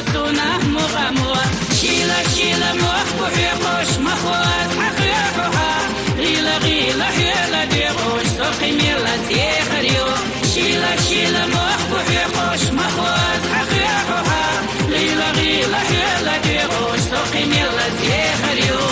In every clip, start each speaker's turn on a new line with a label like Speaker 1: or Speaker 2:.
Speaker 1: حسونه مغموه شيله شيله مخبوح يقوش مخواز حقيقها غيله غيله حيله ديقوش سوقي ميلا زيخريو شيله شيله مخبوح يقوش مخواز حقيقها غيله غيله حيله ديقوش سوقي ميلا زيخريو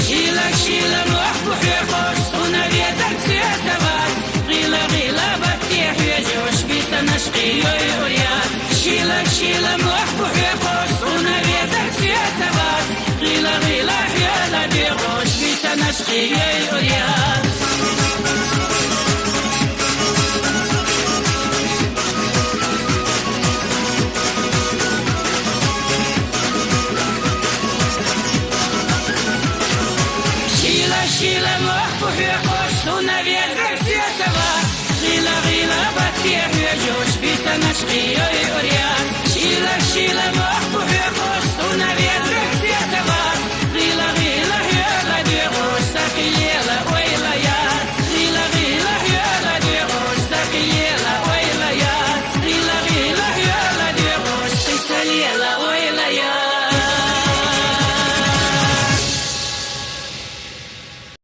Speaker 1: شيله شيله محبوح يخش صونا بيتك سيتبات غيله غيله بتيح يجوش بيتا نشقي يوريات شيله شيله محبوح يخش صونا بيتك سيتبات غيله غيله حياله ديغوش بيتا نشقي يوريات شيله محبوح يخش صونا بيتك سيتبات غيله غيله بتيح يجوش بيتا نشقي يوريات شيله شيله محبوح